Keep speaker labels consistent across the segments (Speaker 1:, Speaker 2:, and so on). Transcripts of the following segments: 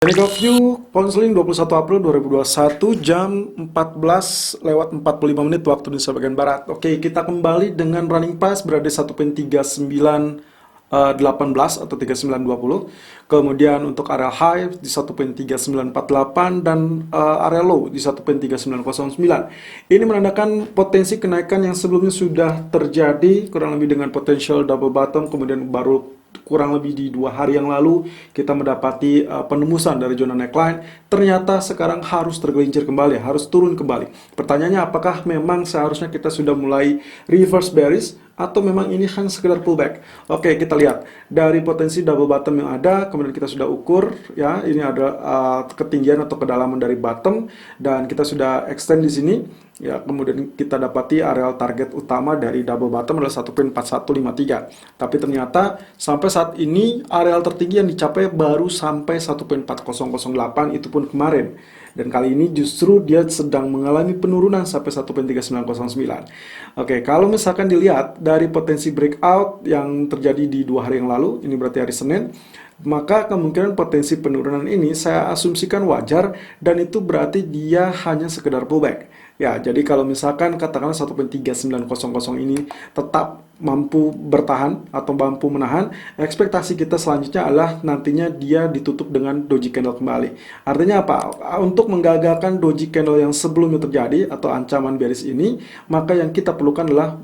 Speaker 1: Technical View Konseling 21 April 2021 jam 14:45 waktu Indonesia bagian Barat. Oke, kita kembali dengan running price berada di 1.3918 atau 3920. Kemudian untuk area high di 1.3948 dan area low di 1.3909. Ini menandakan potensi kenaikan yang sebelumnya sudah terjadi kurang lebih dengan potential double bottom, kemudian baru kurang lebih di 2 hari yang lalu kita mendapati penembusan dari zona neckline. Ternyata sekarang harus tergelincir kembali, harus turun kembali. Pertanyaannya, apakah memang seharusnya kita sudah mulai reverse bearish atau memang ini hanya sekedar pullback? Oke, kita lihat dari potensi double bottom yang ada, kemudian kita sudah ukur ya, ini ada ketinggian atau kedalaman dari bottom dan kita sudah extend di sini. Ya, kemudian kita dapati areal target utama dari double bottom adalah 1.4153. Tapi ternyata sampai saat ini areal tertinggi yang dicapai baru sampai 1.4008, itu pun kemarin. Dan kali ini justru dia sedang mengalami penurunan sampai 1.3909. Oke, kalau misalkan dilihat dari potensi breakout yang terjadi di 2 hari yang lalu, ini berarti hari Senin, maka kemungkinan potensi penurunan ini saya asumsikan wajar dan itu berarti dia hanya sekedar pullback. Ya, jadi kalau misalkan katakanlah 1.3900 ini tetap mampu bertahan atau mampu menahan, ekspektasi kita selanjutnya adalah nantinya dia ditutup dengan doji candle kembali. Artinya apa? Untuk menggagalkan doji candle yang sebelumnya terjadi atau ancaman bearish ini, maka yang kita perlukan adalah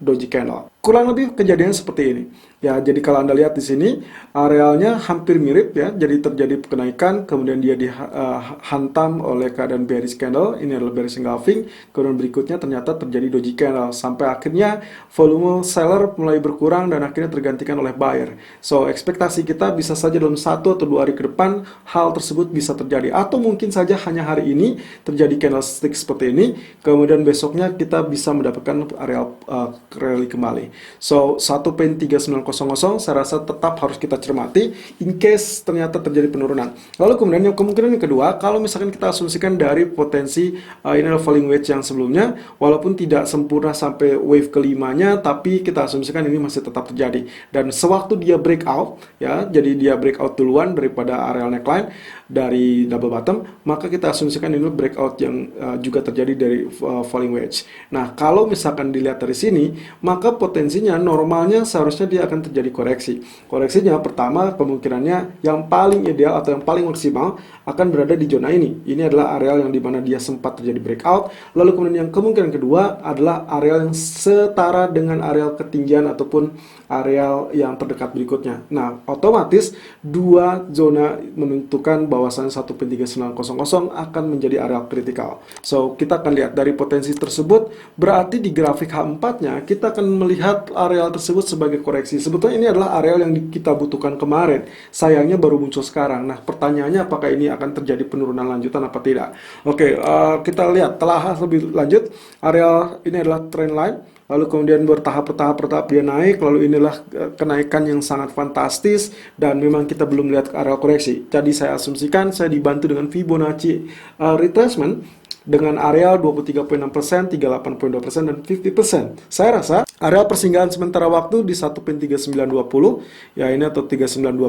Speaker 1: doji candle. Kurang lebih kejadian seperti ini. Ya, jadi kalau Anda lihat di sini, arealnya hampir mirip ya. Jadi terjadi kenaikan, kemudian dia dihantam oleh keadaan bearish candle. Ini adalah bearish engulfing. Kemudian berikutnya ternyata terjadi doji candle sampai akhirnya volume seller mulai berkurang dan akhirnya tergantikan oleh buyer. So, ekspektasi kita bisa saja dalam 1 atau 2 hari ke depan hal tersebut bisa terjadi, atau mungkin saja hanya hari ini terjadi candlestick seperti ini, kemudian besoknya kita bisa mendapatkan areal rally kembali. So, 1.3900 saya rasa tetap harus kita cermati in case ternyata terjadi penurunan. Lalu kemudian kemungkinan yang kedua, kalau misalkan kita asumsikan dari potensi ini adalah falling wedge yang sebelumnya, walaupun tidak sempurna sampai wave kelimanya, tapi kita asumsikan ini masih tetap terjadi. Dan sewaktu dia breakout, ya, jadi dia breakout duluan daripada areal neckline dari double bottom, maka kita asumsikan ini breakout yang juga terjadi dari falling wedge. Nah, kalau misalkan dilihat dari sini, maka potensinya normalnya seharusnya dia akan terjadi koreksi. Koreksinya pertama kemungkinannya yang paling ideal atau yang paling maksimal akan berada di zona ini. Ini adalah areal yang dimana dia sempat terjadi breakout. Lalu kemudian yang kemungkinan kedua adalah areal yang setara dengan areal ketinggian ataupun areal yang terdekat berikutnya. Nah, otomatis dua zona menentukan bahwasannya 1.3900 akan menjadi areal kritikal. So, kita akan lihat dari potensi tersebut, berarti di grafik H4-nya kita akan melihat areal tersebut sebagai koreksi. Sebetulnya ini adalah areal yang kita butuhkan kemarin. Sayangnya baru muncul sekarang. Nah, pertanyaannya apakah ini akan terjadi penurunan lanjutan apa tidak? Oke, kita lihat telah lebih lanjut. Areal ini adalah trend line. Lalu kemudian bertahap dia naik, lalu inilah kenaikan yang sangat fantastis dan memang kita belum lihat ke area koreksi. Jadi saya asumsikan saya dibantu dengan Fibonacci retracement dengan area 23.6%, 38.2%, dan 50%. Saya rasa area persinggahan sementara waktu di 1.3920, ya ini atau 3912,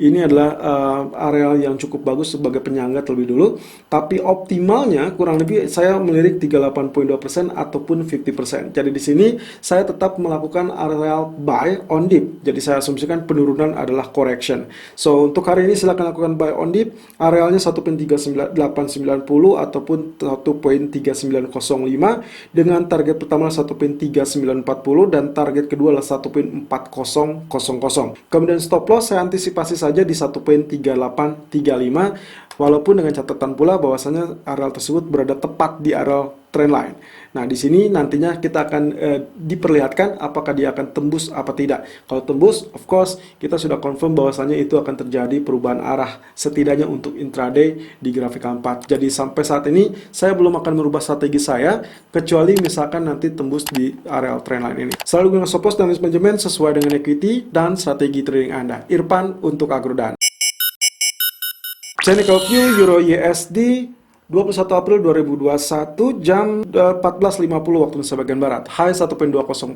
Speaker 1: ini adalah area yang cukup bagus sebagai penyangga terlebih dulu. Tapi optimalnya kurang lebih saya melirik 38.2% ataupun 50%. Jadi di sini saya tetap melakukan area buy on dip. Jadi saya asumsikan penurunan adalah correction. So untuk hari ini silakan lakukan buy on dip. Arealnya 1.3890 ataupun 1.3905 dengan target pertama 1.3940 dan target kedua adalah 1.4000. Kemudian stop loss saya antisipasi saja di 1.3835, walaupun dengan catatan pula bahwasanya areal tersebut berada tepat di areal trend line. Nah, di sini nantinya kita akan diperlihatkan apakah dia akan tembus apa tidak. Kalau tembus, of course, kita sudah confirm bahwasanya itu akan terjadi perubahan arah setidaknya untuk intraday di grafik 4. Jadi sampai saat ini saya belum akan merubah strategi saya kecuali misalkan nanti tembus di area trend line ini. Selalu gunakan stop loss dan risk management sesuai dengan equity dan strategi trading Anda. Irfan untuk Agrodan. Technical View Euro USD 21 April 2021 jam 14.50 waktu Indonesia bagian Barat. High 1.2042,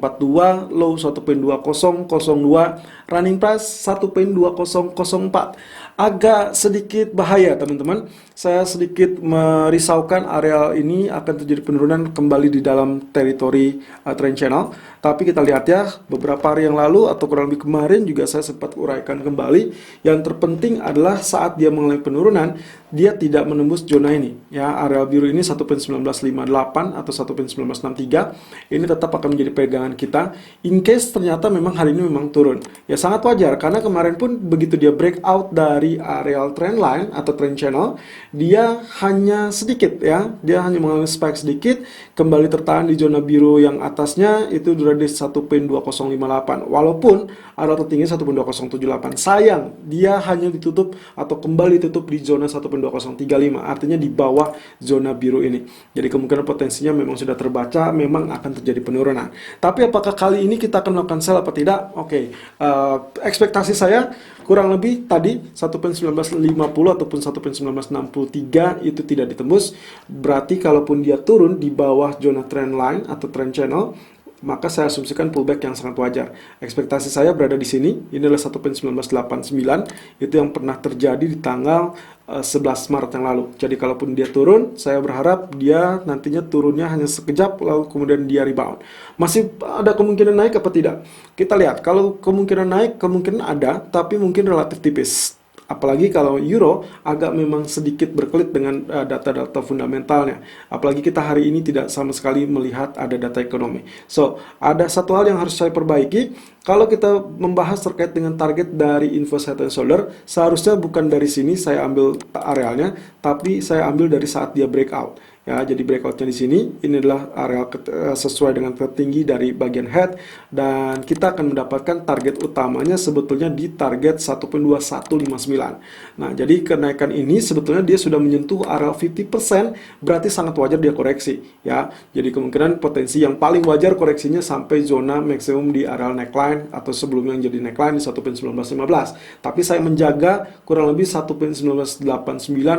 Speaker 1: low 1.2002, running price 1.2004. agak sedikit bahaya teman-teman. Saya sedikit merisaukan area ini akan terjadi penurunan kembali di dalam teritori trend channel. Tapi kita lihat ya, beberapa hari yang lalu atau kurang lebih kemarin juga saya sempat uraikan kembali. Yang terpenting adalah saat dia mengalami penurunan, dia tidak menembus zona ini. Ya, area biru ini 1.1958 atau 1.1963. Ini tetap akan menjadi pegangan kita. In case ternyata memang hari ini memang turun. Ya sangat wajar karena kemarin pun begitu dia breakout dari area trend line atau trend channel, dia hanya sedikit ya, dia hanya mengalami spike sedikit, kembali tertahan di zona biru yang atasnya itu berada di 1.2058. Walaupun area tertinggi 1.2078. Sayang, dia hanya ditutup atau kembali tutup di zona 1.2035, artinya di bawah zona biru ini. Jadi kemungkinan potensinya memang sudah terbaca, memang akan terjadi penurunan. Tapi apakah kali ini kita akan melakukan sell apa tidak? Oke, ekspektasi saya kurang lebih tadi 1.1950 ataupun 1.1963 itu tidak ditembus. Berarti kalaupun dia turun di bawah zona trend line atau trend channel, maka saya asumsikan pullback yang sangat wajar. Ekspektasi saya berada di sini. Ini adalah 1.1989. Itu yang pernah terjadi di tanggal 11 Maret yang lalu. Jadi kalaupun dia turun, saya berharap dia nantinya turunnya hanya sekejap lalu kemudian dia rebound. Masih ada kemungkinan naik apa tidak? Kita lihat. Kalau kemungkinan naik, kemungkinan ada, tapi mungkin relatif tipis. Apalagi kalau euro agak memang sedikit berkelit dengan data-data fundamentalnya. Apalagi kita hari ini tidak sama sekali melihat ada data ekonomi. So, ada satu hal yang harus saya perbaiki. Kalau kita membahas terkait dengan target dari Infos Head and Shoulder, seharusnya bukan dari sini saya ambil arealnya, tapi saya ambil dari saat dia breakout. Ya, jadi breakoutnya di sini, ini adalah area sesuai dengan tertinggi dari bagian head, dan kita akan mendapatkan target utamanya sebetulnya di target 1.2159. Nah, jadi kenaikan ini sebetulnya dia sudah menyentuh area 50%, berarti sangat wajar dia koreksi. Ya, jadi kemungkinan potensi yang paling wajar koreksinya sampai zona maksimum di area neckline atau sebelumnya yang jadi neckline di 1.1915. Tapi saya menjaga kurang lebih 1.1989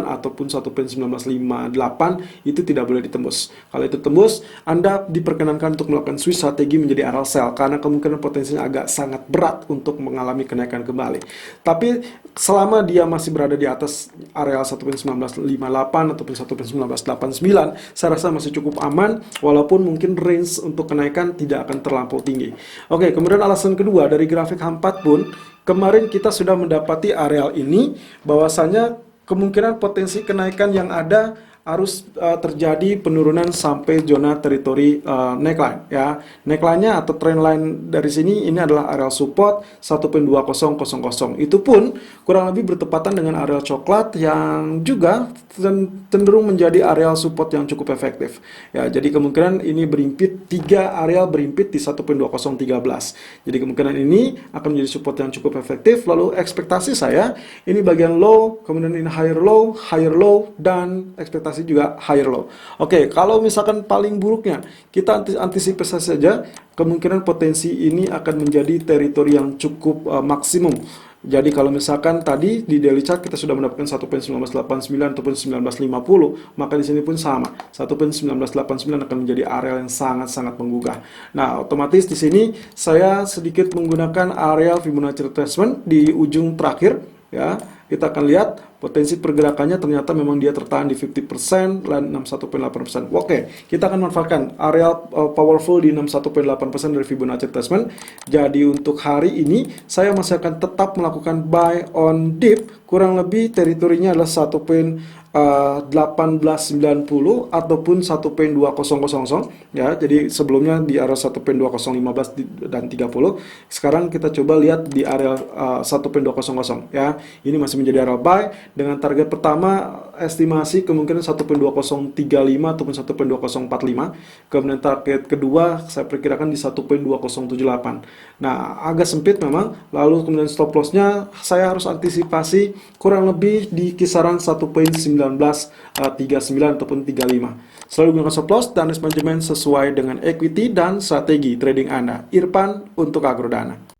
Speaker 1: ataupun 1.1958 itu tidak boleh ditembus. Kalau itu tembus, Anda diperkenankan untuk melakukan switch strategi menjadi area sell karena kemungkinan potensinya agak sangat berat untuk mengalami kenaikan kembali. Tapi selama dia masih berada di atas area 1.1958 ataupun 1.1989, saya rasa masih cukup aman walaupun mungkin range untuk kenaikan tidak akan terlampau tinggi. Oke, kemudian alasan kedua dari grafik H4 pun kemarin kita sudah mendapati area ini bahwasanya kemungkinan potensi kenaikan yang ada harus terjadi penurunan sampai zona teritori neckline ya. Neckline-nya atau trend line dari sini ini adalah area support 1.2000. Itu pun kurang lebih bertepatan dengan area coklat yang juga cenderung menjadi area support yang cukup efektif. Ya, jadi kemungkinan ini berimpit, tiga area berimpit di 1.2013. Jadi kemungkinan ini akan menjadi support yang cukup efektif. Lalu ekspektasi saya ini bagian low, kemudian ini higher low dan ekspektasi juga higher low. Oke, kalau misalkan paling buruknya kita antisipasi saja, kemungkinan potensi ini akan menjadi teritori yang cukup maksimum. Jadi kalau misalkan tadi di daily chart kita sudah mendapatkan 1.1989 ataupun 1950, maka di sini pun sama. 1.1989 akan menjadi area yang sangat-sangat menggugah. Nah, otomatis di sini saya sedikit menggunakan area Fibonacci retracement di ujung terakhir ya. Kita akan lihat potensi pergerakannya ternyata memang dia tertahan di 50%, line 61.8%. Oke, kita akan manfaatkan area powerful di 61.8% dari Fibonacci retracement. Jadi untuk hari ini saya masih akan tetap melakukan buy on dip, kurang lebih teritorinya adalah 1.1890 ataupun 1.2000 ya. Jadi sebelumnya di area 1.2015 dan 30. Sekarang kita coba lihat di area 1.200 ya. Ini masih menjadi area buy dengan target pertama estimasi kemungkinan 1.2035 ataupun 1.2045. Kemudian target kedua saya perkirakan di 1.2078. Nah, agak sempit memang. Lalu kemudian stop lossnya saya harus antisipasi kurang lebih di kisaran 1.1939 ataupun 35. Selalu gunakan stop loss dan risk management sesuai dengan equity dan strategi trading Anda. Irfan untuk Agrodana.